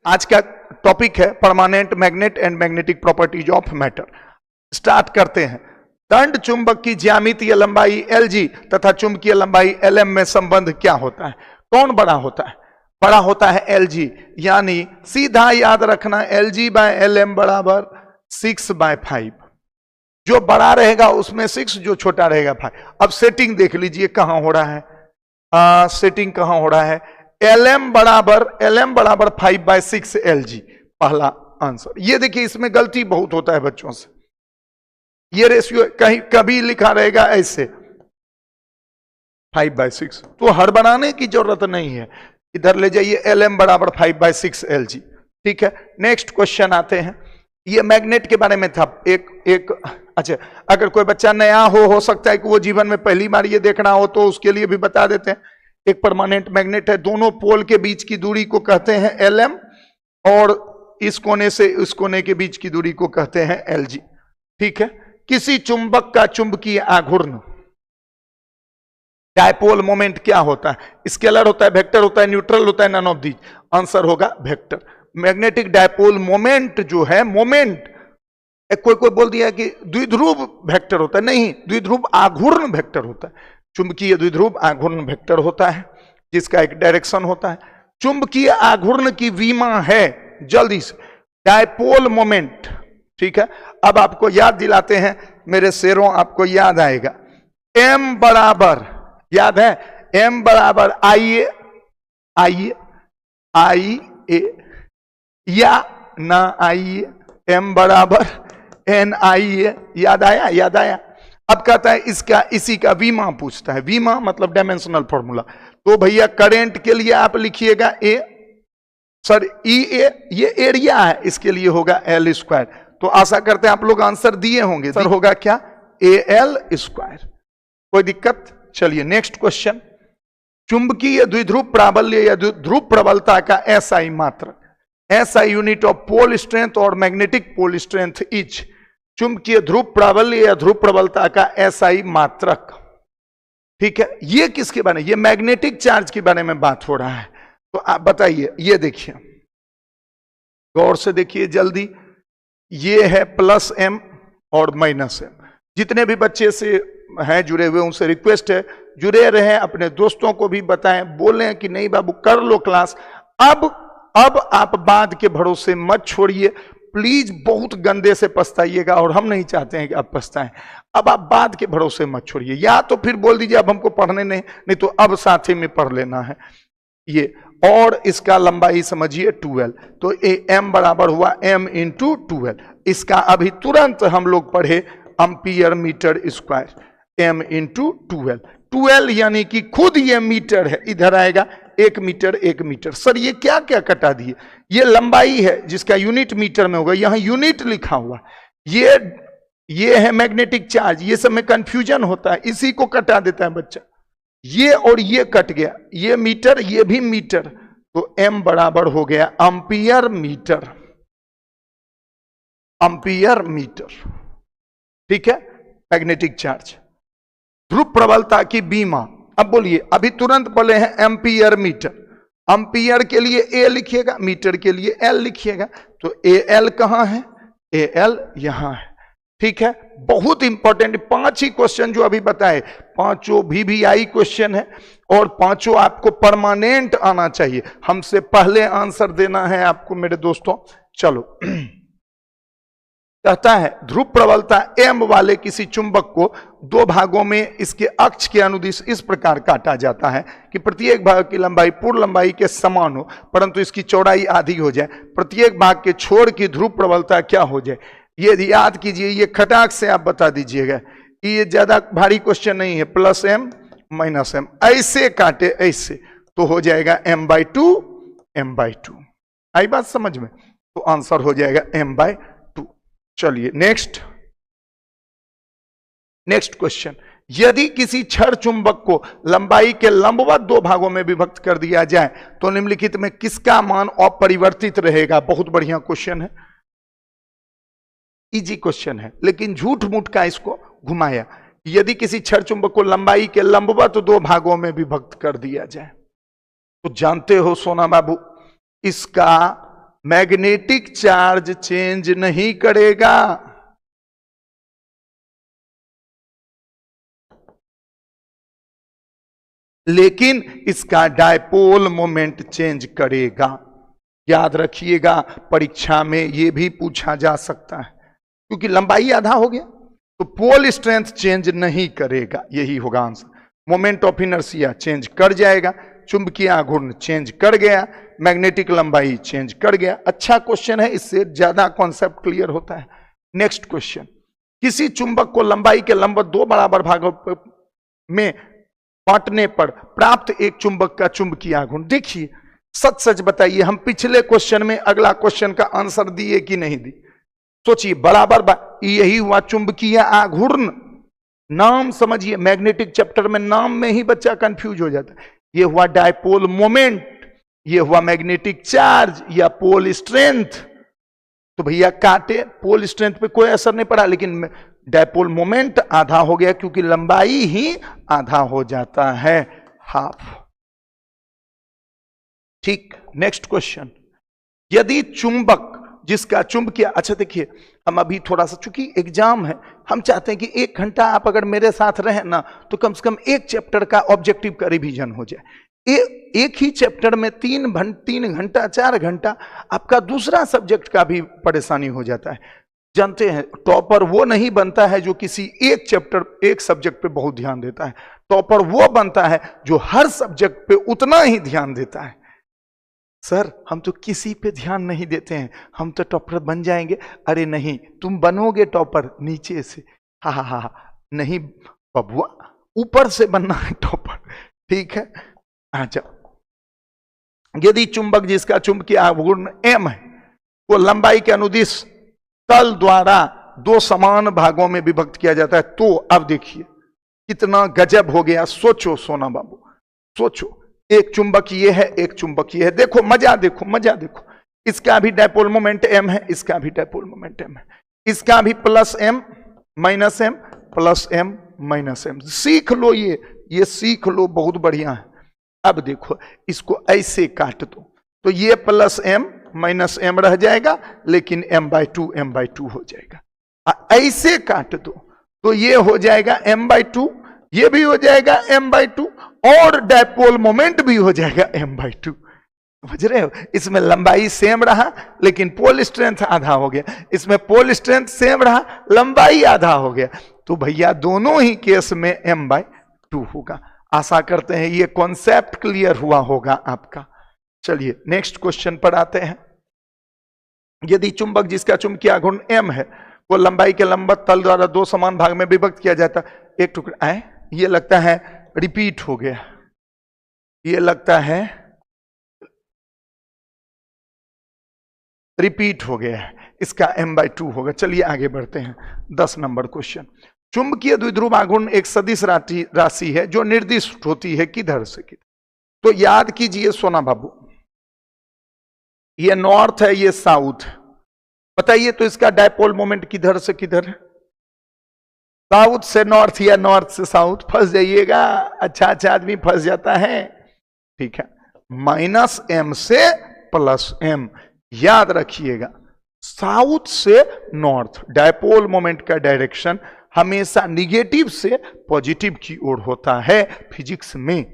आज का टॉपिक है permanent magnet and magnetic properties of matter. Start करते हैं। दंड चुंबक की ज्यामितीय लंबाई Lg तथा चुंबकीय लंबाई Lm में संबंध क्या होता है? कौन बड़ा होता है? बड़ा होता है Lg, यानी सीधा याद रखना Lg बाय Lm बराबर 6/5। जो बड़ा रहेगा उसमें 6, जो छोटा रहेगा 5। अब सेटिंग देख लीजिए कहां हो रहा है। सेटिंग कहां हो रहा है? Lm बराबर 5/6 Lg, पहला आंसर। ये देखिए इसमें गलती बहुत होता है बच्चों से। ये रेशियो कहीं कभी लिखा रहेगा ऐसे 5/6, तो हर बनाने की जरूरत नहीं है। इधर ले जाइए Lm बराबर 5/6 Lg। ठीक है, नेक्स्ट क्वेश्चन आते हैं। ये मैग्नेट के बारे में था एक अच्छा, अगर कोई बच्चा नया हो सकता है कि वो जीवन में पहली बार ये देखना हो, तो उसके लिए भी बता देते हैं। एक परमानेंट मैग्नेट है, दोनों पोल के बीच की दूरी को कहते हैं Lm और इस कोने से इस कोने के बीच की दूरी को कहते हैं Lg। ठीक है, किसी चुंबक का चुंबकीय आघूर्ण डायपोल मोमेंट क्या होता है? स्केलर होता है, वेक्टर होता है, न्यूट्रल होता है, नन ऑफ दीज। आंसर होगा वेक्टर। मैग्नेटिक डायपोल मोमेंट जो है, मोमेंट कोई बोल दिया कि द्विध्रुव वेक्टर होता है, नहीं, द्विध्रुव आघूर्ण वेक्टर होता है। चुंबकीय द्विध्रुव आघूर्ण वेक्टर होता है जिसका एक डायरेक्शन होता है। चुंबकीय आघूर्ण की विमा है, जल्दी से, डायपोल मोमेंट। ठीक है, अब आपको याद दिलाते हैं मेरे शेरों, आपको याद आएगा। m बराबर, याद है, m बराबर आइए या ना आइए, m बराबर n आइए। याद आया। अब कहता है इसका, इसी का विमा पूछता है। विमा मतलब डायमेंशनल फॉर्मूला। तो भैया करंट के लिए आप लिखिएगा E A, ये एरिया है, इसके लिए होगा L²। तो आशा करते हैं आप लोग आंसर दिए होंगे। सर होगा क्या? AL²। कोई दिक्कत? चलिए नेक्स्ट क्वेश्चन। चुंबकीय द्विध्रुव प्राबल्य या ध्रुव प्रबलता का SI मात्रक, SI unit of pole strength और मैग्नेटिक पोल स्ट्रेंथ इज। चुंबकीय ध्रुव प्राबल्य या ध्रुव प्रबलता का SI मात्रक। ठीक है, ये किसके बारे में? ये मैग्नेटिक चार्ज के बारे में बात हो रहा है। तो आप बताइए, ये देखिए, गौर से देखिए जल्दी। ये है +m और -m। जितने भी बच्चे से हैं जुड़े हुए, उनसे रिक्वेस्ट है जुड़े रहें, अपने दोस्तों को भी बताएं, बोलें कि नहीं बाबू कर लो क्लास। अब आप बाद के भरोसे मत छोड़िए प्लीज, बहुत गंदे से पछताइएगा और हम नहीं चाहते हैं कि आप पछताएं। अब आप बाद के भरोसे मत छोड़िए, या तो फिर बोल दीजिए अब हमको पढ़ने नहीं तो अब साथ ही में पढ़ लेना है ये। और इसका लंबाई समझिए 12, तो m बराबर हुआ m × 12। इसका अभी तुरंत हम लोग पढ़े एम्पियर मीटर स्क्वायर, m × 12। 12 यानी कि खुद ये मीटर है, इधर आएगा 1 मीटर 1 मीटर। सर ये क्या क्या कटा दिए? ये लंबाई है जिसका यूनिट मीटर में होगा, यहां यूनिट लिखा हुआ। ये है मैग्नेटिक चार्ज, ये सब में कंफ्यूजन होता है, इसी को कटा देता है बच्चा। ये और ये कट गया, ये मीटर ये भी मीटर, तो m बराबर हो गया एम्पियर मीटर। Ampere metre. ठीक है, मैग्नेटिक चार्ज। ध्रुव प्रबलता की बीमा। अब बोलिए, अभी तुरंत बोले हैं एम्पियर मीटर। एम्पियर के लिए A लिखिएगा, मीटर के लिए L लिखिएगा। तो AL कहां है? AL यहां है। ठीक है, बहुत इंपॉर्टेंट 5 ही क्वेश्चन जो अभी बताए, 5 VVI क्वेश्चन है और 5 आपको परमानेंट आना चाहिए। हमसे पहले आंसर देना है आपको मेरे दोस्तों। चलो, कहता है ध्रुव प्रबलता m वाले किसी चुंबक को 2 भागों में इसके अक्ष के अनुदिश इस प्रकार काटा जाता है कि प्रत्येक भाग की लंबाई पूर्ण लंबाई के समान हो, परंतु इसकी चौड़ाई आधी हो जाए। प्रत्येक भाग के छोर की ध्रुव प्रबलता क्या हो जाए? ये याद कीजिए, ये खटाक से आप बता दीजिएगा। ये ज्यादा भारी क्वेश्चन नहीं है। +m -m ऐसे काटे, ऐसे तो हो जाएगा m/2। आई बात समझ में? तो आंसर हो जाएगा m/2। चलिए नेक्स्ट क्वेश्चन। यदि किसी छड़ चुंबक को लंबाई के लंबवत 2 भागों में विभक्त कर दिया जाए तो निम्नलिखित में किसका मान अपरिवर्तित रहेगा? बहुत बढ़िया क्वेश्चन है, इजी क्वेश्चन है, लेकिन झूठ मूठ का इसको घुमाया। यदि किसी छड़ चुंबक को लंबाई के लंबवत 2 भागों में विभक्त कर दिया जाए, तो जानते हो सोना बाबू, इसका मैग्नेटिक चार्ज चेंज नहीं करेगा। लेकिन इसका डायपोल मोमेंट चेंज करेगा। याद रखिएगा, परीक्षा में यह भी पूछा जा सकता है, क्योंकि लंबाई आधा हो गया तो पोल स्ट्रेंथ चेंज नहीं करेगा, यही होगा answer. Moment of inertia change कर जाएगा, चुंबकीय आघूर्ण चेंज कर गया, मैग्नेटिक लंबाई चेंज कर गया। अच्छा क्वेश्चन है, इससे ज्यादा कॉन्सेप्ट क्लियर होता है। नेक्स्ट क्वेश्चन, किसी चुंबक को लंबाई के लंबवत दो बराबर भागों में बांटने पर प्राप्त एक चुंबक का चुंबकीय आघूर्ण। देखिए, सच सच बताइए, हम पिछले क्वेश्चन में अगला क्वेश्चन का आंसर दिए कि नहीं दी? सोचिए, बराबर यही हुआ चुंबकीय आघूर्ण। नाम समझिए, मैग्नेटिक चैप्टर में नाम में ही बच्चा कंफ्यूज हो जाता है। ये हुआ डायपोल मोमेंट, ये हुआ मैग्नेटिक चार्ज या पोल स्ट्रेंथ। तो भैया काटे, पोल स्ट्रेंथ पे कोई असर नहीं पड़ा, लेकिन डायपोल मोमेंट आधा हो गया, क्योंकि लंबाई ही आधा हो जाता है, हाफ। ठीक, नेक्स्ट क्वेश्चन, यदि चुंबक जिसका चुंबकीय, अच्छा देखिए, हम अभी थोड़ा सा, चूंकि एग्जाम है, हम चाहते हैं कि 1 घंटा आप अगर मेरे साथ रहें ना, तो कम से कम एक चैप्टर का ऑब्जेक्टिव का रिवीजन हो जाए। एक ही चैप्टर में 3 घंटा 4 घंटा आपका दूसरा सब्जेक्ट का भी परेशानी हो जाता है। जानते हैं, टॉपर वो नहीं बनता है जो किसी एक सब्जेक्ट पे बहुत ध्यान देता है। टॉपर वो बनता है जो हर सब्जेक्ट पे उतना ही ध्यान देता है। सर, हम तो किसी पे ध्यान नहीं देते हैं, हम तो टॉपर बन जाएंगे। अरे नहीं, तुम बनोगे टॉपर नीचे से। हा हा हा, नहीं बबुआ, ऊपर से बनना है टॉपर। ठीक है, अच्छा, यदि चुंबक जिसका चुंबकीय आघूर्ण m है, वो लंबाई के अनुदिश तल द्वारा 2 समान भागों में विभक्त किया जाता है, तो अब देखिए कितना गजब हो गया। सोचो सोना बाबू, सोचो, एक चुंबक ये है, एक चुंबक ये है। देखो मजा, देखो मजा, देखो, इसका भी डायपोल मोमेंट m है, इसका भी डायपोल मोमेंट m है, इसका भी plus m minus m plus m minus m। सीख लो, ये सीख लो, बहुत बढ़िया है। अब देखो, इसको ऐसे काट दो तो ये प्लस m माइनस m रह जाएगा, लेकिन m/2 हो जाएगा। ऐसे काट दो तो ये हो जाएगा m/2, ये भी हो जाएगा m/2, और डायपोल मोमेंट भी हो जाएगा m/2। समझ रहे हो? इसमें लंबाई सेम रहा, लेकिन पोल स्ट्रेंथ आधा हो गया। इसमें पोल स्ट्रेंथ सेम रहा, लंबाई आधा हो गया। तो भैया दोनों ही केस में m/2 होगा। आशा करते हैं ये कॉन्सेप्ट क्लियर हुआ होगा आपका। चलिए नेक्स्ट क्वेश्चन पर आते हैं। यदि चुंबक जिसका चुंबकीय आघूर्ण m है, वो लंबाई के लंबवत तल द्वारा 2 समान भाग में विभक्त किया जाता, एक टुकड़ा आए, ये लगता है रिपीट हो गया, ये लगता है रिपीट हो गया है, इसका m/2 होगा। चलिए आगे बढ़ते हैं। 10 नंबर क्वेश्चन, चुंबकीय द्विध्रुव आघूर्ण एक सदिश राशि है जो निर्दिष्ट होती है किधर से किधर। तो याद कीजिए सोना बाबू, ये नॉर्थ है, ये साउथ। बताइए तो इसका डायपोल मोमेंट किधर से किधर है? साउथ से नॉर्थ या नॉर्थ से साउथ? फंस जाइएगा, अच्छा अच्छा आदमी फंस जाता है। ठीक है, -m से +m, याद रखिएगा। साउथ से नॉर्थ डायपोल मोमेंट का डायरेक्शन हमेशा निगेटिव से पॉजिटिव की ओर होता है फिजिक्स में।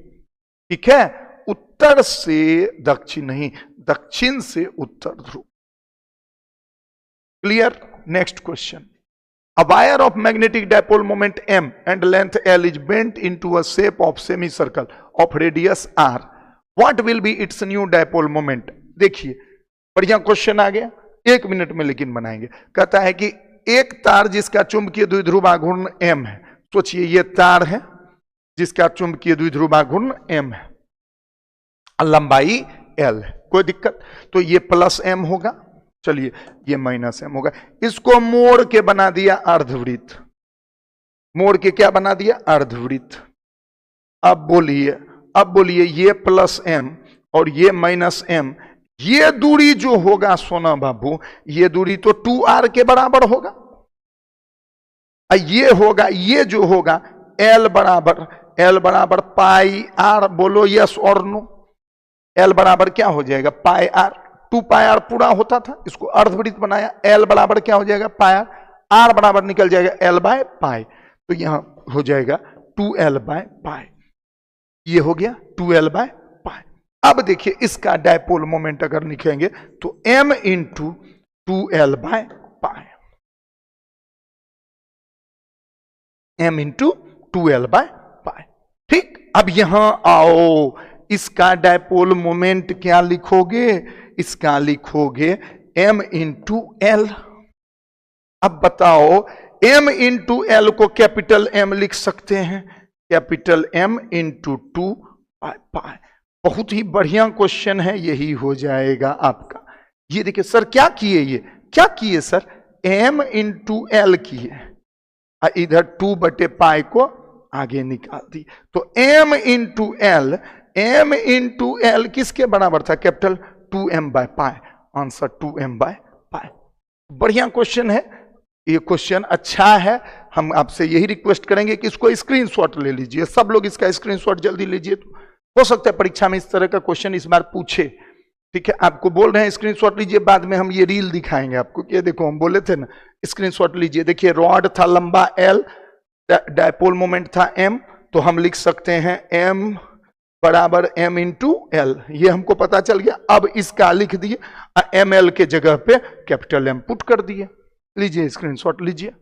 ठीक है, उत्तर से दक्षिण नहीं, दक्षिण से उत्तर ध्रुव। Clear? Next question, a wire of magnetic dipole moment m and length l is bent into a shape of semicircle of radius r. What will be its new dipole moment? देखिए बढ़िया क्वेश्चन आ गया, 1 minute में लेकिन बनाएंगे। कहता है कि एक तार जिसका चुंबकीय द्विध्रुव आघूर्ण m है। सोचिए ये तार है जिसका चुंबकीय द्विध्रुव आघूर्ण m है, लंबाई l है, कोई दिक्कत? तो ये +m होगा, चलिए ये -m होगा। इसको मोड़ के बना दिया अर्धवृत्त, मोड़ के क्या बना दिया? अर्धवृत्त। अब बोलिए ये +m और ये -m, ये दूरी जो होगा सोना बाबू, ये दूरी तो 2r के बराबर होगा। ये होगा, ये जो होगा l बराबर पाई r। बोलो यस और नो? l बराबर क्या हो जाएगा? पाई r। 2 पाई आर पूरा होता था, इसको अर्धवृत्त बनाया, एल बराबर क्या हो जाएगा पाई आर, आर बराबर निकल जाएगा एल बाय पाई, तो यहां हो जाएगा 2l बाय पाई, ये हो गया 2l बाय पाई। अब देखिए इसका डायपोल मोमेंट अगर लिखेंगे तो m into 2l by pi, m into 2l by pi. ठीक, अब यहां आओ, इसका डायपोल मोमेंट क्या लिखोगे, इसका लिखोगे m इंटू एल। अब बताओ m इंटू एल को कैपिटल M लिख सकते हैं, कैपिटल M इंटू 2 पाई। बहुत ही बढ़िया क्वेश्चन है, यही हो जाएगा आपका। ये देखिए सर क्या किए, ये क्या किए सर, m इंटू एल किए, इधर 2 बटे पाई को आगे निकाल दी, तो m into L, m into L किसके बराबर था, capital 2m by pi, answer 2m by pi. बढ़िया क्वेश्चन है, ये क्वेश्चन अच्छा है। हम आपसे यही रिक्वेस्ट करेंगे कि इसको स्क्रीनशॉट ले लीजिए, सब लोग इसका स्क्रीनशॉट जल्दी लीजिए, तो हो सकता है परीक्षा में इस तरह का क्वेश्चन इस बार पूछे। ठीक है, आपको बोल रहे हैं स्क्रीनशॉट लीजिए, बाद में हम ये रील दिखाएंगे आपको, ये देखो हम बोले थे ना स्क्रीनशॉट लीजिए। देखिए रॉड था लंबा L, डायपोल मोमेंट था M, तो हम लिख सकते हैं M बराबर M इंटू एल, ये हमको पता चल गया। अब इसका लिख दिए, ML के जगह पे कैपिटल M पुट कर दिए। लीजिए स्क्रीनशॉट लीजिए,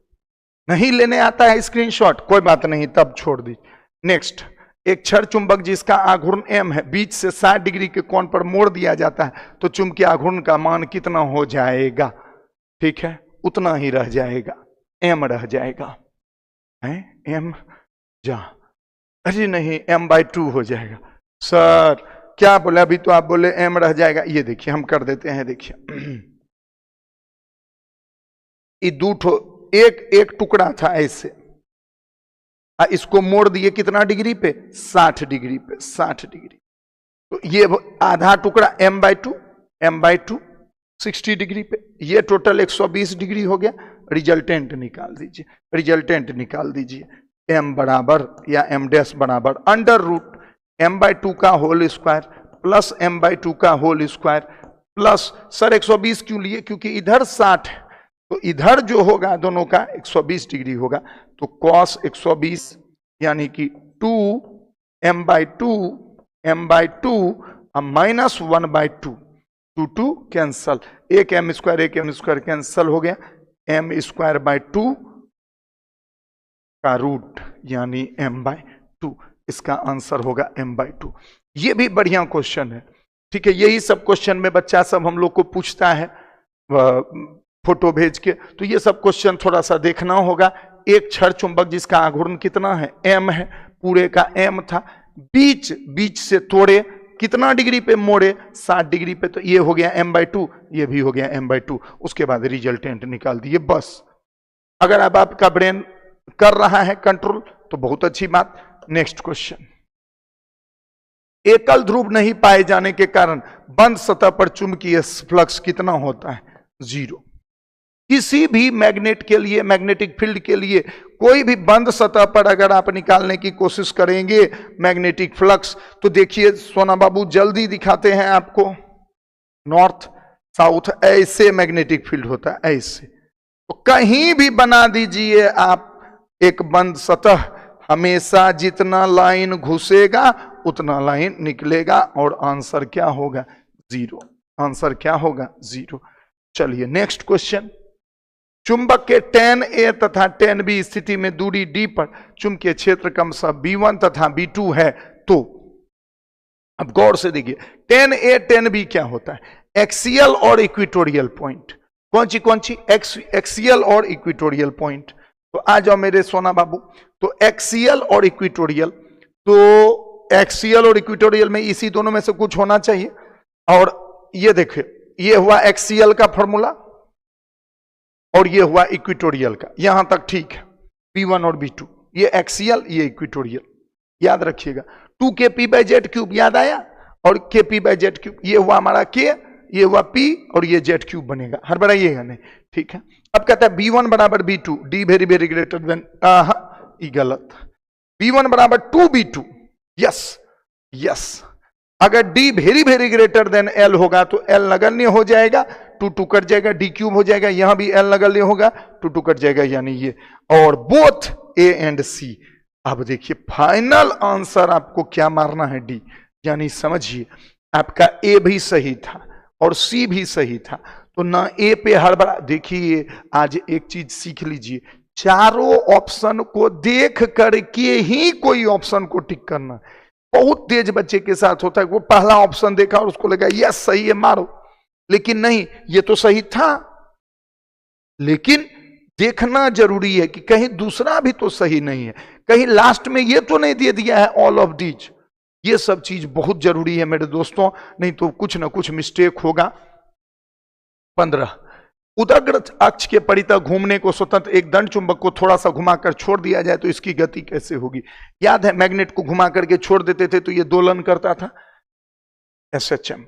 नहीं लेने आता है स्क्रीनशॉट कोई बात नहीं, तब छोड़ दीजिए। नेक्स्ट, एक क्षण चुंबक जिसका आघूर्ण m है, बीच से 60 डिग्री के कोण पर मोड़ दिया जाता है, तो चुंबकीय आघूर्ण का मान कितना हो जाएगा, ठीक है उतना ही रह जाएगा, m रह जाएगा, है m जा, अरे नहीं m/2 हो जाएगा। सर क्या बोले, अभी तो आप बोले m रह जाएगा, ये देखिए हम कर देते हैं। देखिए ये एक टुकड़ा था ऐसे, इसको मोड़ दिए कितना डिग्री पे, 60 डिग्री पे, 60 डिग्री, तो ये आधा टुकड़ा m/2 60 डिग्री पे, ये टोटल 120 डिग्री हो गया। रिजल्टेंट निकाल दीजिए, रिजल्टेंट निकाल दीजिए, m बराबर या m डैश बराबर अंडर रूट m/2 का होल स्क्वायर प्लस m/2 का होल स्क्वायर प्लस, सर 120 क्यों लिए, क्योंकि इधर 60 है, तो इधर जो होगा दोनों का 120 डिग्री होगा, तो cos 120 यानी कि 2m/2 माइनस 1/2, 2 कैंसल, एक m स्क्वायर कैंसल हो गया, m²/2 का रूट यानी m/2, इसका आंसर होगा m/2। ये भी बढ़िया क्वेश्चन है, ठीक है। यही सब क्वेश्चन में बच्चा सब हम लोग को पूछता है फोटो भेज के, तो ये सब क्वेश्चन थोड़ा सा देखना होगा। एक क्षण चुंबक जिसका आघूर्ण कितना है, m है, पूरे का m था, बीच से तोड़े कितना डिग्री पे मोड़े, 60 डिग्री पे, तो ये हो गया m/2, ये भी हो गया m/2। उसके बाद रिजल्टेंट निकाल दिए, बस। अगर अब आपका ब्रेन कर रहा है कंट्रोल तो बहुत अच्छी बात। नेक्स्ट क्वेश्चन, एकल ध्रुव नहीं पाए जाने के कारण बंद सतह पर चुंबकीय फ्लक्स कितना होता है, 0। किसी भी मैग्नेट के लिए, मैग्नेटिक फील्ड के लिए, कोई भी बंद सतह पर अगर आप निकालने की कोशिश करेंगे मैग्नेटिक फ्लक्स, तो देखिए सोना बाबू जल्दी दिखाते हैं आपको, नॉर्थ साउथ ऐसे मैग्नेटिक फील्ड होता है, ऐसे। तो कहीं भी बना दीजिए आप एक बंद सतह, हमेशा जितना लाइन घुसेगा उतना लाइन निकलेगा, और आंसर क्या होगा, 0। आंसर क्या होगा, 0। चलिए नेक्स्ट क्वेश्चन, चुंबक के tan A तथा tan B स्थिति में दूरी D पर चुंबकीय क्षेत्र क्रमशः B1 तथा B2 है, तो अब गौर से देखिए tan A tan B क्या होता है, एक्सियल और इक्वेटोरियल पॉइंट। कौन सी एक्सियल और इक्वेटोरियल पॉइंट। तो आ जाओ मेरे सोना बाबू, तो एक्सियल और इक्वेटोरियल, तो एक्सियल और इक्वेटोरियल में इसी दोनों में से कुछ होना चाहिए। और ये देखिए, ये हुआ एक्सियल का फॉर्मूला और ये हुआ इक्वेटोरियल का, यहां तक ठीक है, P1 और B2, ये एक्सियल ये इक्वेटोरियल, याद रखिएगा। 2kp/z³ याद आया, और kp/z³, ये हुआ हमारा k, ये हुआ p, और ये z³ बनेगा, हड़बड़ाइएगा नहीं, ठीक है। अब कहता है B1 बराबर B2, D very very greater than, ये गलत, B1 बराबर 2B2, यस, अगर D very very greater than L होगा तो एल नगण्य हो जाएगा, टू टू कट जाएगा, डी क्यूब हो जाएगा, यहां भी एल नगण्य होगा, टू टू कट जाएगा, यानी ये, और बोथ ए एंड सी। अब देखिए फाइनल आंसर आपको क्या मारना है, डी, यानी समझिए आपका ए भी सही था और सी भी सही था, तो ना ए पे हड़बड़ा। देखिए आज एक चीज सीख लीजिए, चारों ऑप्शन को देख करके ही कोई ऑप्शन को टिक करना। बहुत तेज बच्चे के साथ होता है, वो पहला ऑप्शन देखा और उसको लगा यस सही है मारो, लेकिन नहीं ये तो सही था, लेकिन देखना जरूरी है कि कहीं दूसरा भी तो सही नहीं है, कहीं लास्ट में ये तो नहीं दे दिया है ऑल ऑफ दीज। ये सब चीज बहुत जरूरी है मेरे दोस्तों, नहीं तो कुछ ना कुछ मिस्टेक होगा। 15, उदग्र अक्ष के परितः घूमने को स्वतंत्र एक दंड चुंबक को थोड़ा सा घुमाकर छोड़ दिया जाए तो इसकी गति कैसे होगी। याद है मैग्नेट को घुमा करके छोड़ देते थे तो ये दोलन करता था, एसएचएम,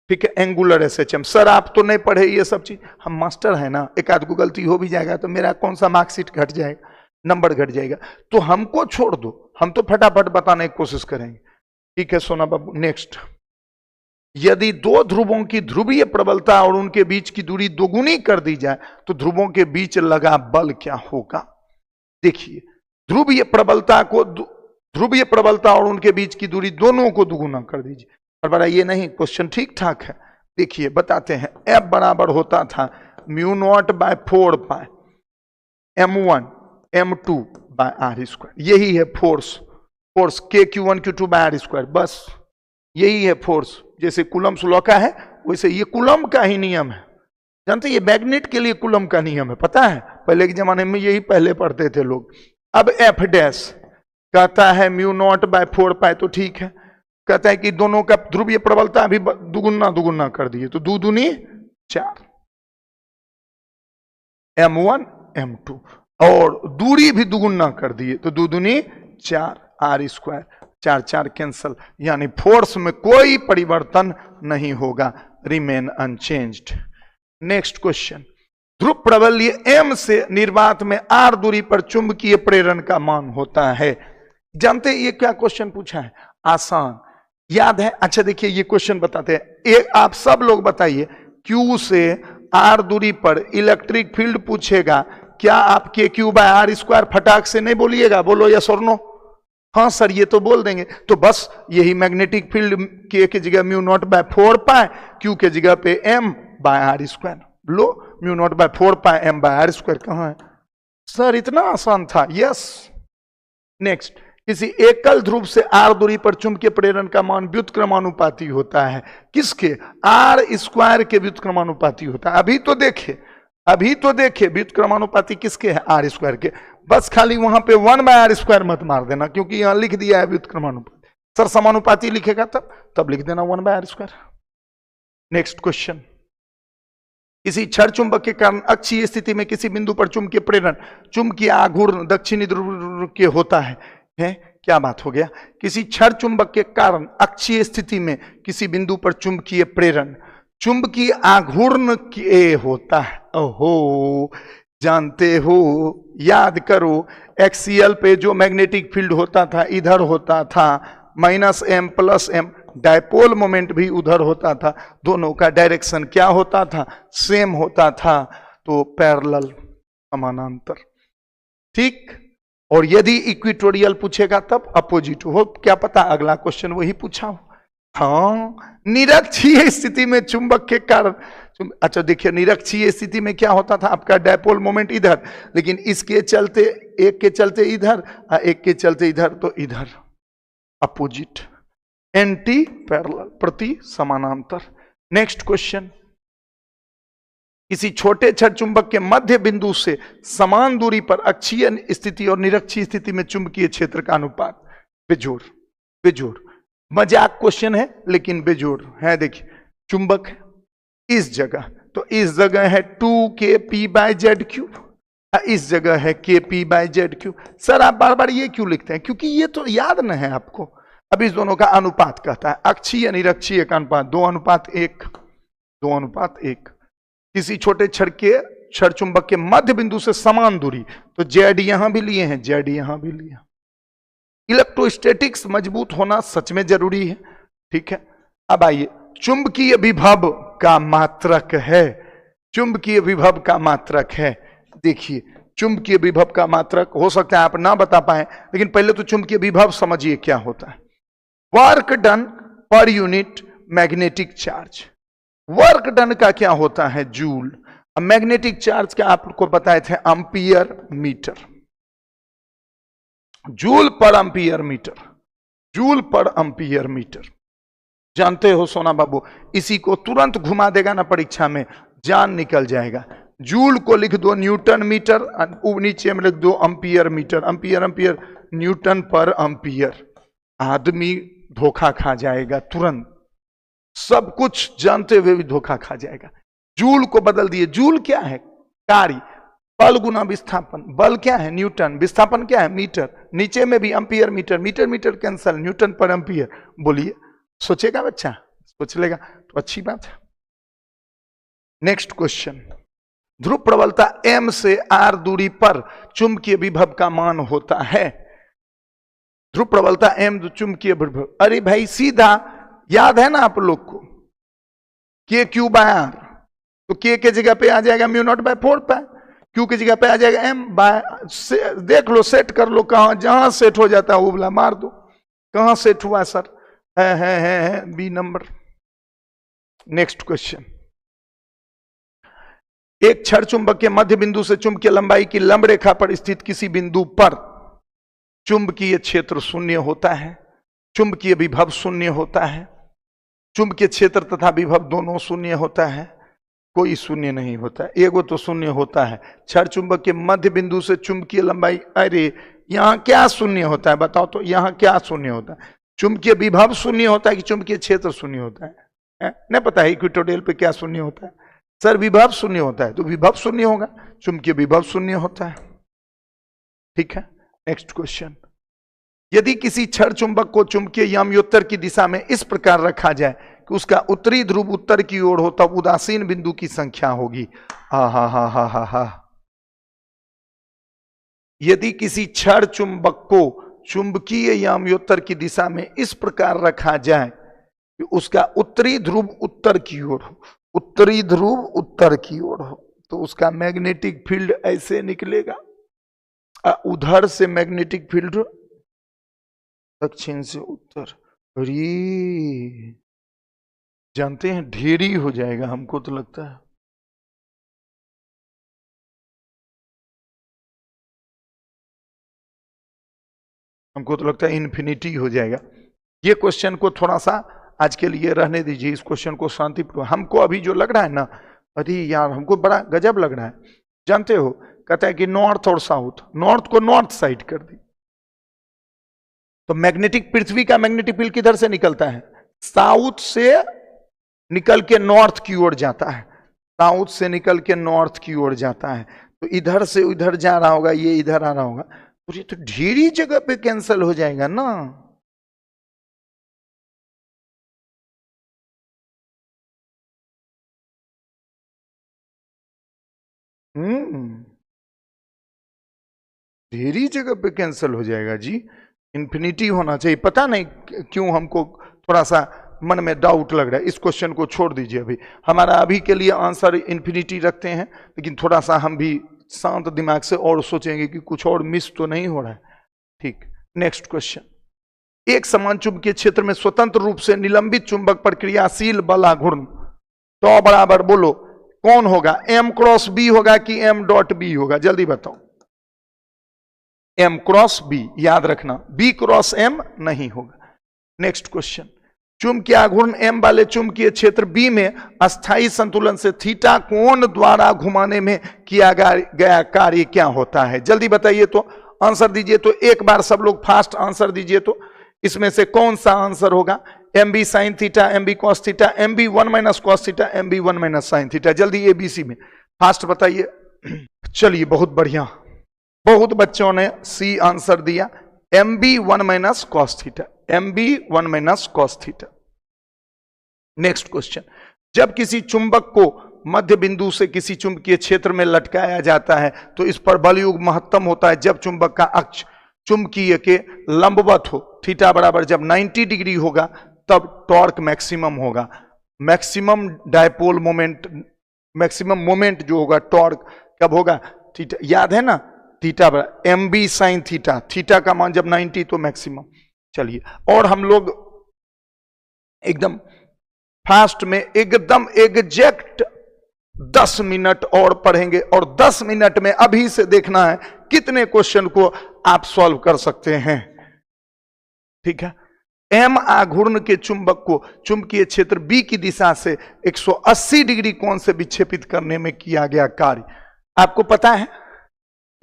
ठीक है, एंगुलर एसएचएम। सर आप तो नहीं पढ़े ये सब चीज, हम मास्टर है ना, एक आध को गलती हो भी जाएगा तो मेरा कौन सा मार्कशीट घट जाएगा, नंबर घट जाएगा, तो हमको छोड़ दो, हम तो फटाफट बताने की कोशिश करेंगे। ठीक है सोना बाबू, नेक्स्ट, यदि दो ध्रुवों की ध्रुवीय प्रबलता और उनके बीच की दूरी दोगुनी कर दी जाए तो ध्रुवों के बीच लगा बल क्या होगा। देखिए ध्रुवीय प्रबलता और उनके बीच की दूरी दोनों को दोगुना कर दीजिए, और बड़ा ये नहीं, क्वेश्चन ठीक ठाक है। देखिए बताते हैं, F बराबर होता था μ0/4 m1 m2 r स्क्वायर, यही है फोर्स K Q1 बस यही है फोर्स। जैसे कूलम्ब लॉ का है वैसे ये कूलम्ब का ही नियम है, जानते ये मैग्नेट के लिए कूलम्ब का नियम है, पता है पहले के जमाने में यही पहले पढ़ते थे लोग। अब F डैश कहता है μ0/4 तो ठीक है, कहता है कि दोनों का ध्रुवीय प्रबलता भी दुगुना कर दिए तो 2 दूनी 4 m1 m2, और दूरी भी दुगुना कर दिए तो 2 दूनी 4 r स्क्वायर, 4 4 कैंसल, यानी फोर्स में कोई परिवर्तन नहीं होगा, रिमेन अनचेंज्ड। नेक्स्ट क्वेश्चन, ध्रुव प्रबल्य m से निर्वात में r दूरी पर चुंबकीय प्रेरण का मान होता है। जानते ये क्या क्वेश्चन पूछा है, आसान याद है। अच्छा देखिए ये क्वेश्चन बताते हैं, एक आप सब लोग बताइए, Q से R दूरी पर इलेक्ट्रिक फील्ड पूछेगा, क्या आप KQ/R² फटाक से नहीं बोलिएगा, बोलो यस और नो। हाँ सर ये तो बोल देंगे, तो बस यही मैग्नेटिक फील्ड K की जगह μ0/4 Q के जगह पे m/r², लो μ0/4 m/r² कहां है सर, इतना आसान था, यस। नेक्स्ट, किसी एकल ध्रुव से R दूरी पर चुंबकीय प्रेरण का मान व्युत्क्रमानुपाती होता है, किसके, R² के व्युत्क्रमानुपाती होता है। अभी तो देखे व्युत्क्रमानुपाती किसके है, R² के। बस खाली वहां पे 1/r² मत मार देना, क्योंकि यहां लिख दिया है व्युत्क्रमानुपाती। सर समानुपाती लिखेगा तब लिख देना 1/r²। नेक्स्ट क्वेश्चन, किसी क्षण चुंबक के कारण अक्षीय स्थिति में किसी बिंदु पर चुंबकीय प्रेरण चुंबकीय आघूर्ण दक्षिणी ध्रुव के होता है, क्या बात हो गया, किसी क्षण चुंबक के कारण अक्षीय स्थिति में किसी बिंदु पर चुंबकीय प्रेरण चुंबकीय आघूर्ण के होता है। ओहो जानते हो, याद करो, एक्सियल पे जो मैग्नेटिक फील्ड होता था इधर होता था -m + m, डायपोल मोमेंट भी उधर होता था, दोनों का डायरेक्शन क्या होता था, सेम होता था, तो पैरेलल समानांतर, ठीक। और यदि इक्वेटोरियल पूछेगा तब अपोजिट हो, क्या पता अगला क्वेश्चन वही पूछा हो। हाँ, निरक्षीय स्थिति में चुंबक के कारण, अच्छा देखिए निरक्षीय स्थिति में क्या होता था, आपका डायपोल मोमेंट इधर, लेकिन इसके चलते एक के चलते इधर, एक के चलते इधर, तो इधर अपोजिट, एंटी पैरेलल, प्रति समानांतर। नेक्स्ट क्वेश्चन, किसी छोटे छड़ चुंबक के मध्य बिंदु से समान दूरी पर अक्षीय स्थिति और निरक्षीय स्थिति में चुंबकीय क्षेत्र का अनुपात, बेजोड़ मजाक क्वेश्चन है लेकिन बेजोड़ है। देखिए चुंबक है इस जगह, तो इस जगह है 2kp/z³, इस जगह है kp/z³। सर आप बार बार ये क्यों लिखते हैं, क्योंकि ये तो याद न है आपको। अब इस दोनों का अनुपात कहता है अक्षीय निरक्षीय का अनुपात 2:1। किसी छोटे छड़ चुंबक के मध्य बिंदु से समान दूरी, तो जेड यहां भी लिए हैं, जेड यहां भी लिया। इलेक्ट्रोस्टैटिक्स मजबूत होना सच में जरूरी है, ठीक है। अब आइए, चुंबकीय विभव का मात्रक है, चुंबकीय विभव का मात्रक है। देखिए चुंबकीय विभव का मात्रक, हो सकता है आप ना बता पाए, लेकिन पहले तो चुंबकीय विभव समझिए क्या होता है। Work done per unit magnetic charge. Work done का क्या होता है? जूल। अब मैग्नेटिक चार्ज का आपको बताए थे एम्पियर मीटर, जूल पर एम्पियर मीटर, जूल पर एम्पियर मीटर। जानते हो सोना बाबू, इसी को तुरंत घुमा देगा ना परीक्षा में, जान निकल जाएगा। जूल को लिख दो न्यूटन मीटर, नीचे में लिख दो ampere metre, ampere ampere newton पर एम्पियर। आदमी धोखा खा जाएगा तुरंत, सब कुछ जानते हुए भी धोखा खा जाएगा। जूल को बदल दिए, जूल क्या है? कार्य, बल गुना विस्थापन। बल क्या है? न्यूटन, विस्थापन क्या है? मीटर, नीचे में भी ampere metre, metre metre cancel, newton पर एम्पियर। बोलिए, सोचेगा बच्चा? सोच लेगा तो अच्छी बात है। नेक्स्ट क्वेश्चन, ध्रुव प्रबलता m से r दूरी पर चुंबकीय विभव का मान होता है। ध्रुव प्रबलता m चुंबकीय विभव, अरे भाई सीधा याद है ना आप लोग को, k क्यू बाय r, तो k के जगह पे आ जाएगा म्यू नॉट बाय 4 पाई, q की जगह पे आ जाएगा m बाय, देख लो सेट कर लो, कहां जहां सेट हो जाता है वो बोला मार दो। कहां सेट हुआ सर? है बी नंबर। नेक्स्ट क्वेश्चन, एक क्षण चुंबक के मध्य बिंदु से चुंबकीय लंबाई की लंब रेखा पर स्थित किसी बिंदु पर चुंबकीय क्षेत्र शून्य होता है, चुंबकीय विभव शून्य होता है, चुंबकीय क्षेत्र तथा विभव दोनों शून्य होता है, कोई शून्य नहीं होता है, एगो तो शून्य होता है। क्षण चुंबक के मध्य बिंदु से चुंबकीय लंबाई, अरे यहां क्या शून्य होता है बताओ तो, यहां क्या शून्य होता है? चुंबकीय विभव शून्य होता है कि चुंबकीय क्षेत्र शून्य होता है? नहीं पता है इक्वेटोरियल पे क्या शून्य होता है? सर विभव शून्य होता है, तो विभव शून्य होगा, चुंबकीय विभव शून्य होता है। ठीक है, नेक्स्ट क्वेश्चन, यदि किसी क्षण चुंबक को चुंबकीय याम्योत्तर की दिशा में इस प्रकार रखा जाए कि उसका उत्तरी ध्रुव उत्तर की ओर हो, तब उदासीन बिंदु की संख्या होगी। हा। यदि किसी क्षण चुंबक को चुंबकीय याम्योत्तर की दिशा में इस प्रकार रखा जाए कि उसका उत्तरी ध्रुव उत्तर की ओर हो, उत्तरी ध्रुव उत्तर की ओर हो, तो उसका मैग्नेटिक फील्ड ऐसे निकलेगा, उधर से मैग्नेटिक फील्ड दक्षिण से उत्तर। अरे जानते हैं ढेरी हो जाएगा, हमको तो लगता है। हमको तो लगता है इन्फिनिटी हो जाएगा। ये क्वेश्चन को थोड़ा सा आज के लिए रहने दीजिए, इस क्वेश्चन को शांतिपूर्वक। हमको अभी जो लग रहा है ना, अरे यार हमको बड़ा गजब लग रहा है। जानते हो, कहता है कि नॉर्थ और साउथ, नॉर्थ को नॉर्थ साइड कर दी तो मैग्नेटिक, पृथ्वी का मैग्नेटिक फील्ड किधर से निकलता है? साउथ से निकल के नॉर्थ की ओर जाता है, साउथ से निकल के नॉर्थ की ओर जाता है, तो इधर से उधर जा रहा होगा, ये इधर आ रहा होगा, तो ये तो ढेरी जगह पे कैंसिल हो जाएगा ना। ढेरी जगह पे कैंसिल हो जाएगा जी, इन्फिनिटी होना चाहिए। पता नहीं क्यों हमको थोड़ा सा मन में डाउट लग रहा है, इस क्वेश्चन को छोड़ दीजिए अभी। हमारा अभी के लिए आंसर इन्फिनिटी रखते हैं, लेकिन थोड़ा सा हम भी शांत दिमाग से और सोचेंगे कि कुछ और मिस तो नहीं हो रहा है। ठीक, नेक्स्ट क्वेश्चन, एक समान चुंबकीय क्षेत्र में स्वतंत्र रूप से निलंबित चुंबक पर क्रियाशील बल आघूर्ण तो बराबर, बोलो कौन होगा? m क्रॉस बी होगा कि m डॉट बी होगा? जल्दी बताओ। m क्रॉस बी, याद रखना, b क्रॉस m नहीं होगा। नेक्स्ट क्वेश्चन, चुंबकीय आघूर्ण m वाले चुंबकीय क्षेत्र b में अस्थायी संतुलन से थीटा कोण द्वारा घुमाने में किया गया कार्य क्या होता है? जल्दी बताइए तो, आंसर दीजिए तो, एक बार सब लोग फास्ट आंसर दीजिए तो, इसमें से कौन सा आंसर होगा? M B sine theta, M B cos theta, M B 1 minus cos theta, M B 1 minus sine theta. जल्दी एबीसी में फास्ट बताइए। चलिए बहुत बढ़िया, बहुत बच्चों ने सी आंसर दिया, M B 1 minus cos theta, M B 1 minus cos theta. Next question, जब किसी चुंबक को मध्य बिंदु से किसी चुंबकीय क्षेत्र में लटकाया जाता है तो इस पर बलयुग महत्तम होता है जब चुंबक का अक्ष चुंबकीय के लंबवत हो, थीटा बराबर जब 90 डिग्री होगा तब टॉर्क मैक्सिमम होगा। Maximum dipole moment, maximum moment जो होगा टॉर्क कब होगा? थीटा, याद है ना? थीटा बराबर M B sine theta, theta का मान जब 90 तो मैक्सिमम। चलिए, और हम लोग एकदम फास्ट में एकदम एग्जैक्ट 10 मिनट और पढ़ेंगे, और 10 मिनट में अभी से देखना है कितने क्वेश्चन को आप सॉल्व कर सकते हैं। ठीक है। एम आघूर्ण के चुंबक को चुंबकीय क्षेत्र बी की दिशा से 180 डिग्री कोण से विक्षेपित करने में किया गया कार्य। आपको पता है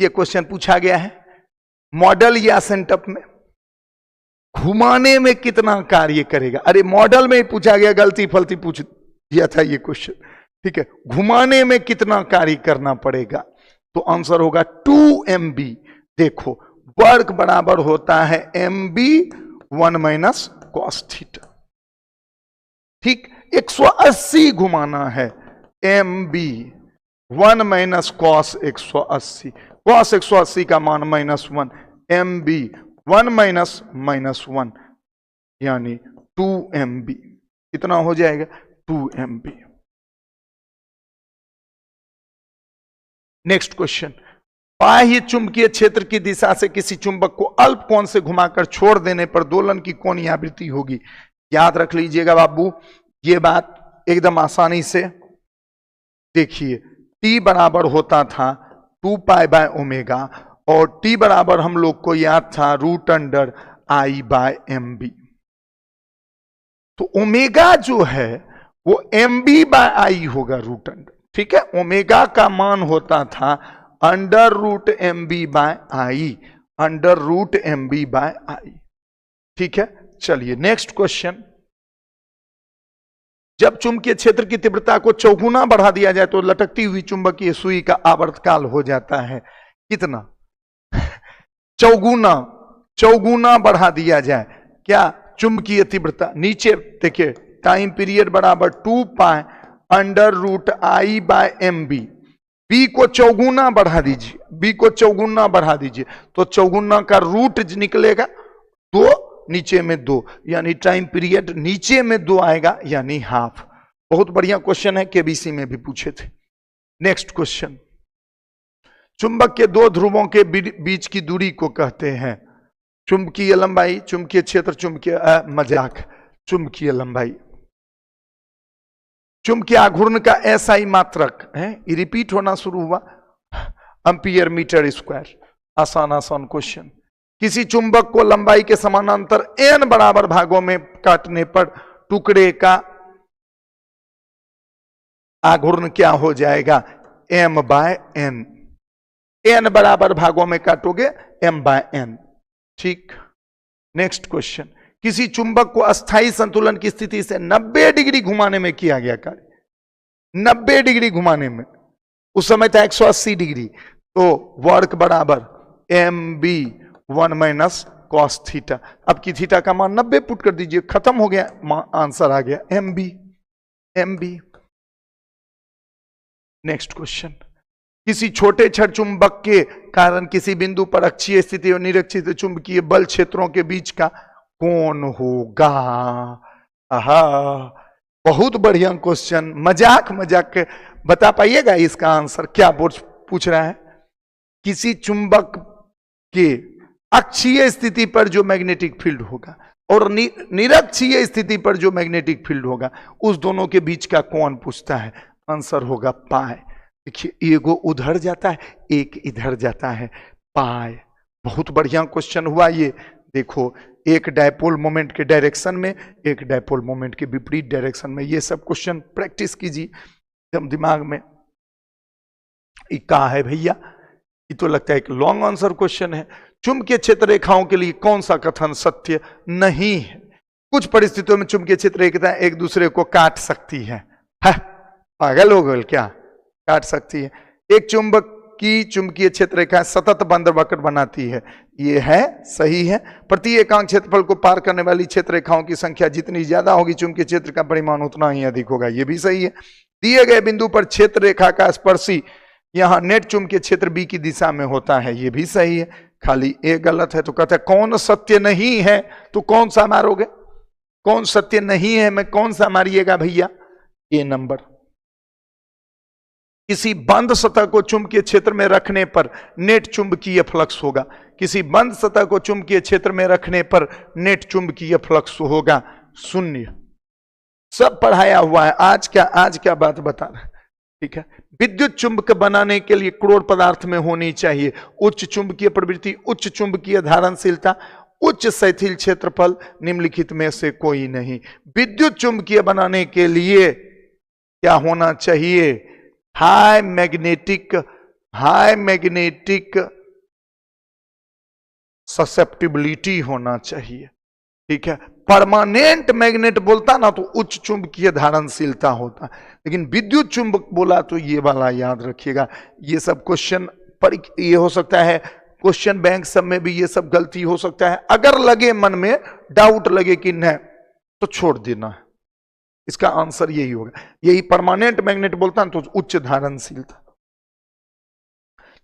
यह क्वेश्चन पूछा गया है मॉडल या सेंटअप में, घुमाने में कितना कार्य करेगा। अरे मॉडल में ही पूछा गया, गलती फलती पूछ दिया था ये क्वेश्चन। ठीक है, घुमाने में कितना कार्य करना पड़ेगा? तो आंसर होगा 2mb। देखो वर्क बराबर होता है mb 1 माइनस कॉस थीटा। ठीक, 180 घुमाना है, mb 1 माइनस कॉस 180, कॉस 180 का मान -1, mb 1 माइनस -1 यानी 2mb। कितना हो जाएगा? 2mb। नेक्स्ट क्वेश्चन, बाह्य चुंबकीय क्षेत्र की दिशा से किसी चुंबक को अल्प कोण से घुमाकर छोड़ देने पर दोलन की कोणीय आवृत्ति होगी। याद रख लीजिएगा बाबू ये बात एकदम आसानी से। देखिए t बराबर होता था 2 पाई बाय ओमेगा, और t बराबर हम लोग को याद था √I/mb। तो ओमेगा जो है वो mb/I होगा √। ठीक है, ओमेगा का मान होता था √mb/I, √mb/I। ठीक है, चलिए नेक्स्ट क्वेश्चन, जब चुंबकीय क्षेत्र की तीव्रता को चौगुना बढ़ा दिया जाए तो लटकती हुई चुंबकीय सुई का आवर्तकाल हो जाता है कितना? चौगुना बढ़ा दिया जाए क्या चुंबकीय तीव्रता? नीचे देखिए टाइम पीरियड बराबर 2 पाई √I/mb। बी को चौगुना बढ़ा दीजिए, बी को चौगुना बढ़ा दीजिए तो चौगुना का रूट निकलेगा 2, नीचे में 2, यानी टाइम पीरियड नीचे में 2 आएगा यानी हाफ। बहुत बढ़िया क्वेश्चन है, केबीसी में भी पूछे थे। नेक्स्ट क्वेश्चन, चुंबक के 2 ध्रुवों के बीच की दूरी को कहते हैं चुंबकीय लंबाई, चुंबकीय क्षेत्र, चुंबकीय लंबाई। चुंबकीय आघूर्ण का SI मात्रक है, ये रिपीट होना शुरू हुआ, एम्पियर मीटर स्क्वायर। आसान क्वेश्चन, किसी चुंबक को लंबाई के समानांतर n बराबर भागों में काटने पर टुकड़े का आघूर्ण क्या हो जाएगा? m/n। n बराबर भागों में काटोगे m/n। ठीक, नेक्स्ट क्वेश्चन, किसी चुंबक को अस्थायी संतुलन की स्थिति से 90 डिग्री घुमाने में किया गया कार्य। 90 डिग्री घुमाने में, उस समय था 180 डिग्री, तो वर्क बराबर mb 1 माइनस कॉस थीटा। अब की थीटा का मान 90 पुट कर दीजिए, खत्म हो गया, आंसर आ गया mb। नेक्स्ट क्वेश्चन, किसी छोटे छड़ चुंबक के कारण किसी बिंदु पर अक्षीय स्थिति और निरक्षीय चुंबकीय बल क्षेत्रों के बीच का कौन होगा? आहा, बहुत बढ़िया क्वेश्चन। मजाक बता पाइएगा इसका आंसर क्या पूछ रहा है? किसी चुंबक के अक्षीय स्थिति पर जो मैग्नेटिक फील्ड होगा और निरक्षीय स्थिति पर जो मैग्नेटिक फील्ड होगा, उस दोनों के बीच का कौन पूछता है? आंसर होगा पाई। देखिए एगो उधर जाता है, एक इधर जाता है, पाई। बहुत बढ़िया क्वेश्चन हुआ ये। देखो एक डायपोल मोमेंट के डायरेक्शन में, एक डायपोल मोमेंट के विपरीत डायरेक्शन में। ये सब क्वेश्चन प्रैक्टिस कीजिए एकदम दिमाग में। ये क्या है भैया? ये तो लगता है एक लॉन्ग आंसर क्वेश्चन है। चुंबकीय क्षेत्र रेखाओं के लिए कौन सा कथन सत्य नहीं है? कुछ परिस्थितियों में चुंबकीय क्षेत्र रेखाएं एक दूसरे को काट सकती है। पागल हो गए क्या? काट सकती है। एक चुंबक की चुंबकीय क्षेत्र रेखा सतत बंद वक्र बनाती है, ये है सही है। प्रति एकांक क्षेत्रफल को पार करने वाली क्षेत्र रेखाओं की संख्या जितनी ज्यादा होगी चुंबकीय क्षेत्र का परिमाण उतना ही अधिक होगा, ये भी सही है। दिए गए बिंदु पर क्षेत्र रेखा का स्पर्शी यहां नेट चुंबकीय क्षेत्र बी की दिशा में होता है, ये भी सही है। खाली एक गलत है। तो कहता है कौन सत्य नहीं है, तो कौन सा मारोगे? कौन सत्य नहीं है, मैं कौन सा मारिएगा भैया? ए नंबर। किसी बंद सतह को चुंबकीय क्षेत्र में रखने पर नेट चुंबकीय फ्लक्स होगा। किसी बंद सतह को चुंबकीय क्षेत्र में रखने पर नेट चुंबकीय फ्लक्स होगा 0। सब पढ़ाया हुआ है। आज क्या बात बता रहे हैं, ठीक है। विद्युत चुंबक बनाने के लिए क्रोड़ पदार्थ में होनी चाहिए उच्च चुंबकीय प्रवृत्ति, उच्च चुंबकीय धारणशीलता, उच्च शिथिल क्षेत्रफल, निम्नलिखित में से कोई नहीं। विद्युत चुंबकीय बनाने के लिए क्या होना चाहिए? हाई मैग्नेटिक ससेप्टिबिलिटी होना चाहिए, ठीक है। परमानेंट मैग्नेट बोलता ना तो उच्च चुंबकीय धारणशीलता होता, लेकिन विद्युत चुंबक बोला तो ये वाला याद रखिएगा। ये सब क्वेश्चन पर ये हो सकता है, क्वेश्चन बैंक सब में भी ये सब गलती हो सकता है। अगर लगे मन में डाउट लगे कि नहीं तो छोड़ देना है, इसका आंसर यही होगा। यही परमानेंट मैग्नेट बोलता ना तो उच्च धारणशीलता।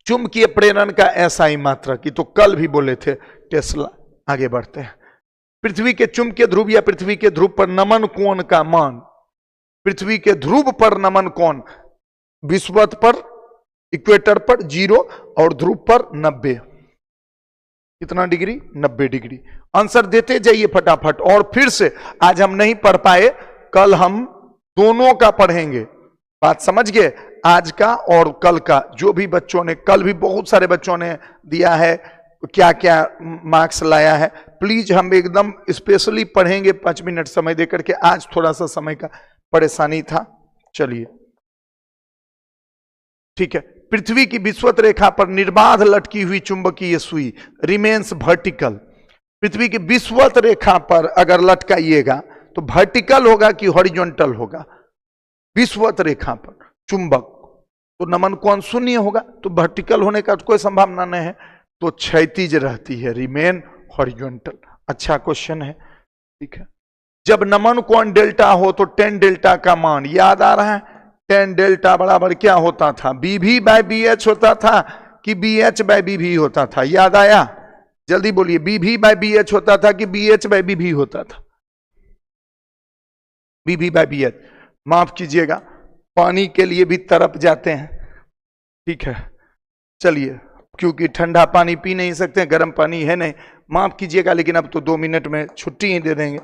चुंबकीय प्रेरण का एसआई मात्रा की तो कल भी बोले थे टेस्ला। आगे बढ़ते हैं। पृथ्वी के चुंबकीय ध्रुव या पृथ्वी के ध्रुव पर नमन कोण का मान। पृथ्वी के ध्रुव पर नमन कोण विषुवत पर, इक्वेटर पर 0 और ध्रुव पर 90। कितना डिग्री? 90 डिग्री। आंसर देते जाइए फटाफट। और फिर से आज हम नहीं पढ़ पाए, कल हम दोनों का पढ़ेंगे। बात समझ गए? आज का और कल का। जो भी बच्चों ने, कल भी बहुत सारे बच्चों ने दिया है, क्या क्या मार्क्स लाया है, प्लीज हम एकदम स्पेशली पढ़ेंगे 5 मिनट समय देकर के। आज थोड़ा सा समय का परेशानी था। चलिए ठीक है। पृथ्वी की विषुवत रेखा पर निर्बाध लटकी हुई चुंबकीय सुई रिमेन्स वर्टिकल। पृथ्वी की विषुवत रेखा पर अगर लटकाइएगा तो वर्टिकल होगा कि हॉरिजॉन्टल होगा? विषुवत रेखा पर चुंबक तो नमन कोण 0 होगा, तो वर्टिकल होने का तो कोई संभावना नहीं है, तो क्षैतिज रहती है, रिमेन हॉरिजॉन्टल। अच्छा क्वेश्चन है, ठीक है। जब नमन कोण डेल्टा हो तो tan डेल्टा का मान याद आ रहा है? tan डेल्टा बराबर क्या होता था? BV/BH होता था कि BH/BV होता था? याद आया? जल्दी बोलिए। BV/BH होता था कि BH/BV होता था? BV/BH। माफ कीजिएगा, पानी के लिए भी तरप जाते हैं, ठीक है। चलिए, क्योंकि ठंडा पानी पी नहीं सकते, गर्म पानी है नहीं, माफ कीजिएगा, लेकिन अब तो 2 मिनट में छुट्टी ही दे देंगे,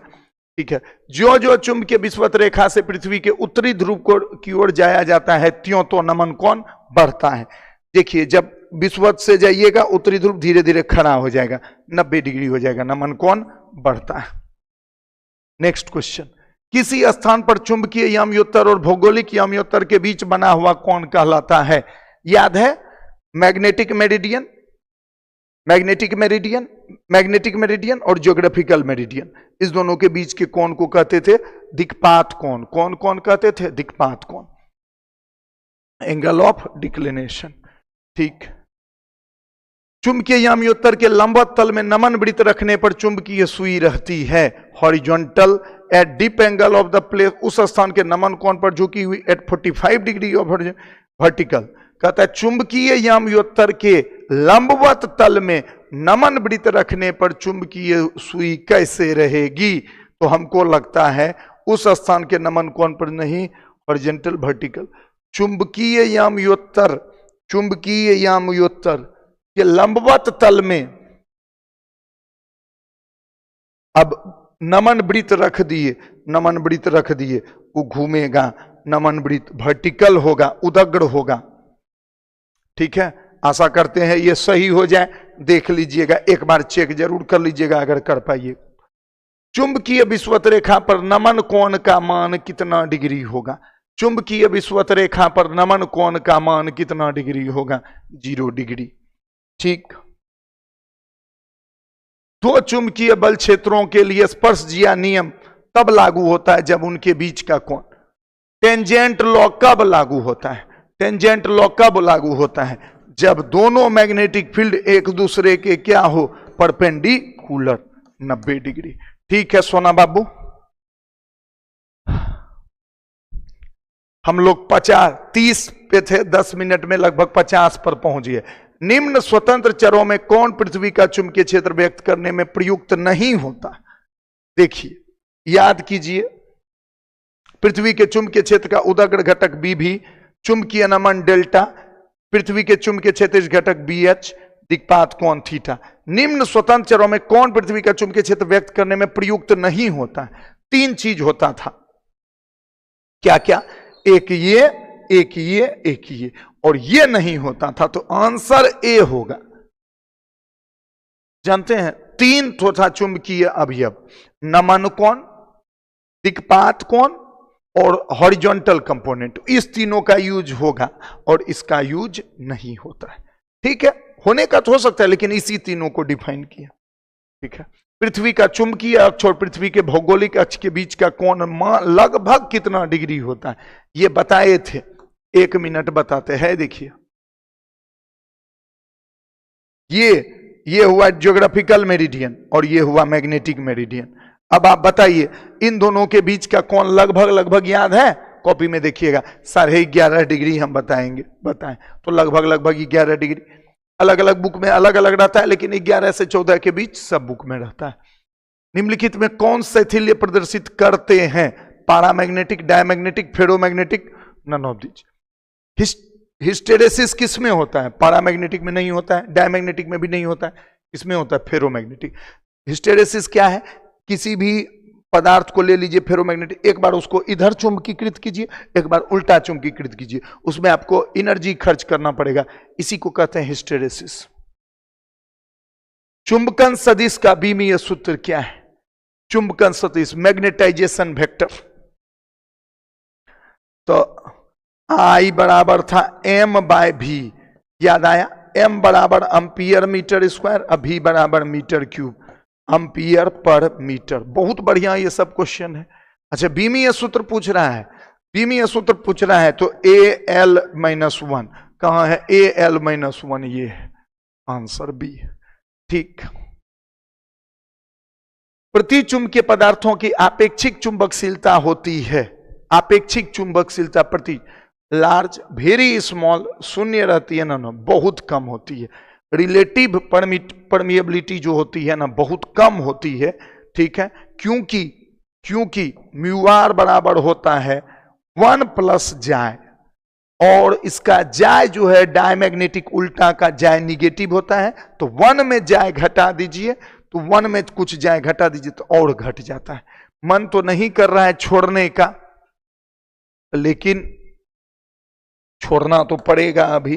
ठीक है। जो जो चुंबकीय विषुवत रेखा से पृथ्वी के उत्तरी ध्रुव की ओर जाया जाता है त्यों तो नमन कोण बढ़ता है। देखिए, जब विषुवत से जाइएगा उत्तरी ध्रुव धीरे धीरे खड़ा हो जाएगा, 90 डिग्री हो जाएगा, नमन कोण बढ़ता है। Next question. किसी स्थान पर चुंबकीय याम्योत्तर और भौगोलिक याम्योत्तर के बीच बना हुआ कोण कहलाता है? याद है? Magnetic meridian, magnetic meridian, magnetic meridian और ज्योग्राफिकल मेरिडियन। इस दोनों के बीच के कोण को कहते थे दिक्पात कोण। कौन कौन कहते थे? दिक्पात कोण, एंगल ऑफ डिक्लिनेशन, ठीक। चुंबकीय याम्योत्तर के लंबवत तल में नमन वृत्त रखने पर चुंबकीय सुई रहती है horizontal at dip angle of the place. उस स्थान के नमन कोण पर झुकी हुई एट 45 डिग्री ऑफ वर्टिकल। कहता है चुंबकीय याम्योत्तर के लंबवत तल में नमन वृत्त रखने पर चुंबकीय सुई कैसे रहेगी? तो हमको लगता है उस स्थान के नमन कोण पर नहीं, हॉरिजॉन्टल वर्टिकल। चुंबकीय याम्योत्तर, चुंबकीय याम्योत्तर के लंबवत तल में अब नमन वृत्त रख दिए, नमन वृत्त रख दिए, वो घूमेगा, नमन वृत्त वर्टिकल होगा, उदग्र होगा, ठीक है। आशा करते हैं ये सही हो जाए। देख लीजिएगा, एक बार चेक जरूर कर लीजिएगा अगर कर पाइए। चुंबकीय विषुवत रेखा पर नमन कोण का मान कितना डिग्री होगा? चुंबकीय विषुवत रेखा पर नमन कोण का मान कितना डिग्री होगा? 0 डिग्री, ठीक। दो चुंबकीय बल क्षेत्रों के लिए स्पर्शजिया नियम तब लागू होता है जब उनके बीच का कोण, टेंजेंट लॉ कब लागू होता है? टेंजेंट लॉ कब लागू होता है? जब दोनों मैग्नेटिक फील्ड एक दूसरे के क्या हो? परपेंडिकुलर, 90 डिग्री, ठीक है। सोना बाबू, हम लोग 30 पे थे, 10 मिनट में लगभग 50 पर पहुंच गए। निम्न स्वतंत्र चरों में कौन पृथ्वी का चुंबकीय क्षेत्र व्यक्त करने में प्रयुक्त नहीं होता? देखिए, याद कीजिए, पृथ्वी के चुंबकीय क्षेत्र का उदग्र घटक बी भी, चुंबकीय नमन डेल्टा, पृथ्वी के चुंबकीय क्षेत्र घटक बी एच, दिक्पात कोण थीटा। निम्न स्वतंत्र चरों में कौन पृथ्वी का चुंबकीय क्षेत्र व्यक्त करने में प्रयुक्त नहीं होता है? 3 चीज होता था, क्या क्या? एक ये, एक ये, एक ये, और ये नहीं होता था, तो आंसर ए होगा। जानते हैं 3 तथा चुंबकीय अवयव, नमन कोण, दिक्पात कोण और हॉरिजॉन्टल कंपोनेंट, इस तीनों का यूज होगा और इसका यूज नहीं होता है। ठीक है, होने का तो हो सकता है, लेकिन इसी तीनों को डिफाइन किया। ठीक है, पृथ्वी का चुंबकीय अक्ष और पृथ्वी के भौगोलिक अक्ष के बीच का कोण लगभग कितना डिग्री होता है, ये बताए थे। 1 मिनट बताते हैं, देखिए ये हुआ ज्योग्राफिकल मेरिडियन और ये हुआ मैग्नेटिक मेरिडियन। अब आप बताइए, इन दोनों के बीच का कोण लगभग याद है? कॉपी में देखिएगा, 11.5 डिग्री हम बताएं तो लगभग 11 डिग्री। अलग अलग बुक में अलग अलग रहता है, लेकिन 11 से 14 के बीच सब बुक में रहता है। निम्नलिखित में कौन शैथिल्य प्रदर्शित करते हैं? Paramagnetic, diamagnetic, ferromagnetic, none of this. Hysteresis किस में होता है? पैरामैग्नेटिक में नहीं होता है, डायमैग्नेटिक में भी नहीं होता है, इसमें होता है फेरोमैग्नेटिक। हिस्टेरेसिस क्या है? किसी भी पदार्थ को ले लीजिए फेरोमैग्नेटिक, एक बार उसको इधर चुंबकीकृत कीजिए, एक बार उल्टा चुंबकीकृत कीजिए, उसमें आपको एनर्जी खर्च करना पड़ेगा, इसी को कहते हैं हिस्टेरेसिस। चुंबकन सदिश का बीमीय सूत्र क्या है? चुंबकन सदिश, मैग्नेटाइजेशन वेक्टर। तो I बराबर था m/v, याद आया? m बराबर एम्पियर मीटर स्क्वायर, V बराबर metre cube, ampere per metre. बहुत बढ़िया ये सब क्वेश्चन है। अच्छा, बीमीय सूत्र पूछ रहा है, बीमीय सूत्र पूछ रहा है, तो Al-1 कहां है? Al-1 ये है, आंसर बी। ठीक, प्रतिचुंबकीय पदार्थों की आपेक्षिक चुंबकशीलता होती है, आपेक्षिक चुंबकशीलता प्रति लार्ज, वेरी स्मॉल, शून्य रहती है ना, बहुत कम होती है। रिलेटिव परमिएबिलिटी जो होती है ना, बहुत कम होती है। ठीक है, क्योंकि म्यू आर बराबर होता है 1 प्लस जाय, और इसका जाय जो है डायमैग्नेटिक उल्टा का जाय निगेटिव होता है, तो 1 में जाय घटा दीजिए, तो 1 में कुछ जाय घटा दीजिए तो और घट जाता है। मन तो नहीं कर रहा है छोड़ने का, लेकिन छोड़ना तो पड़ेगा। अभी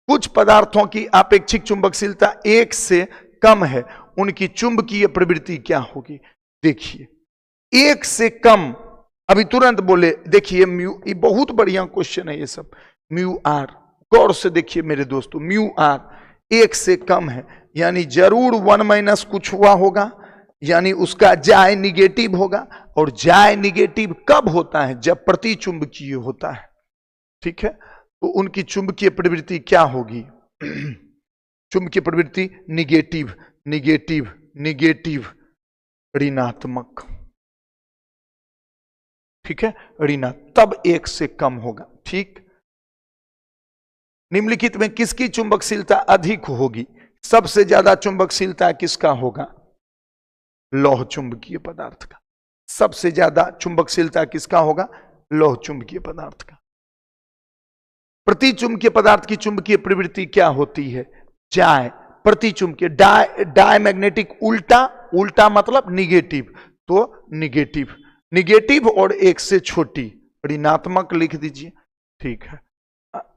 कुछ पदार्थों की आपेक्षिक चुंबकशीलता 1 से कम है, उनकी चुंबकीय प्रवृत्ति क्या होगी? देखिए, 1 से कम, अभी तुरंत बोले, देखिए म्यू, ये बहुत बढ़िया क्वेश्चन है ये सब। म्यू आर, गौर से देखिए मेरे दोस्तों, म्यू आर 1 से कम है, यानी जरूर 1 माइनस कुछ हुआ होगा, यानी उसका जाय निगेटिव होगा। और जाय निगेटिव कब होता है? जब प्रतिचुंबकीय होता है। ठीक है, तो उनकी चुंबकीय प्रवृत्ति क्या होगी? चुंबकीय प्रवृत्ति निगेटिव, निगेटिव, निगेटिव, ऋणात्मक। ठीक है, ऋणात्मक, तब 1 से कम होगा। ठीक, निम्नलिखित में किसकी चुंबकशीलता अधिक होगी? सबसे ज्यादा चुंबकशीलता किसका होगा? लौह चुंबकीय पदार्थ का। सबसे ज्यादा चुंबकशीलता किसका होगा? लौह चुंबकीय पदार्थ का। प्रतिचुंबकीय पदार्थ की चुंबकीय प्रवृत्ति क्या होती है? जाय, प्रतिचुंबकीय, डायमैग्नेटिक उल्टा, उल्टा मतलब निगेटिव, तो निगेटिव, निगेटिव और 1 से छोटी, ऋणात्मक लिख दीजिए। ठीक है,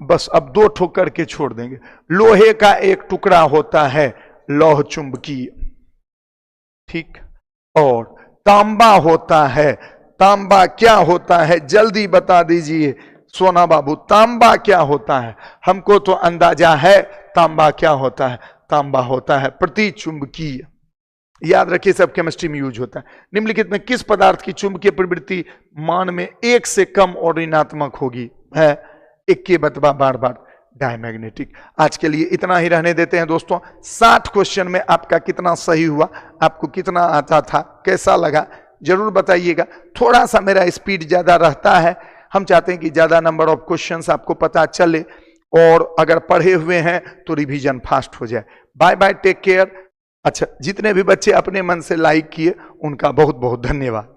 बस अब 2 ठोक करके छोड़ देंगे। लोहे का एक टुकड़ा होता है लौह चुंबकीय, ठीक, और तांबा होता है। तांबा क्या होता है? जल्दी बता दीजिए सोना बाबू, तांबा क्या होता है? हमको तो अंदाजा है तांबा क्या होता है। तांबा होता है प्रतिचुंबकीय, याद रखिए, सब केमिस्ट्री में यूज होता है। निम्नलिखित में किस पदार्थ की चुंबकीय प्रवृत्ति मान में 1 से कम और ऋणात्मक होगी? है 1 के बतवा बार बार डायमैग्नेटिक। आज के लिए इतना ही रहने देते हैं दोस्तों। 60 क्वेश्चन में आपका कितना सही हुआ, आपको कितना आता था, कैसा लगा जरूर बताइएगा। थोड़ा सा मेरा स्पीड ज्यादा रहता है, हम चाहते हैं कि ज्यादा नंबर ऑफ क्वेश्चंस आपको पता चले, और अगर पढ़े हुए हैं तो रिवीजन फास्ट हो जाए। Bye bye, take care. अच्छा, जितने भी बच्चे अपने मन से लाइक किए उनका बहुत बहुत धन्यवाद।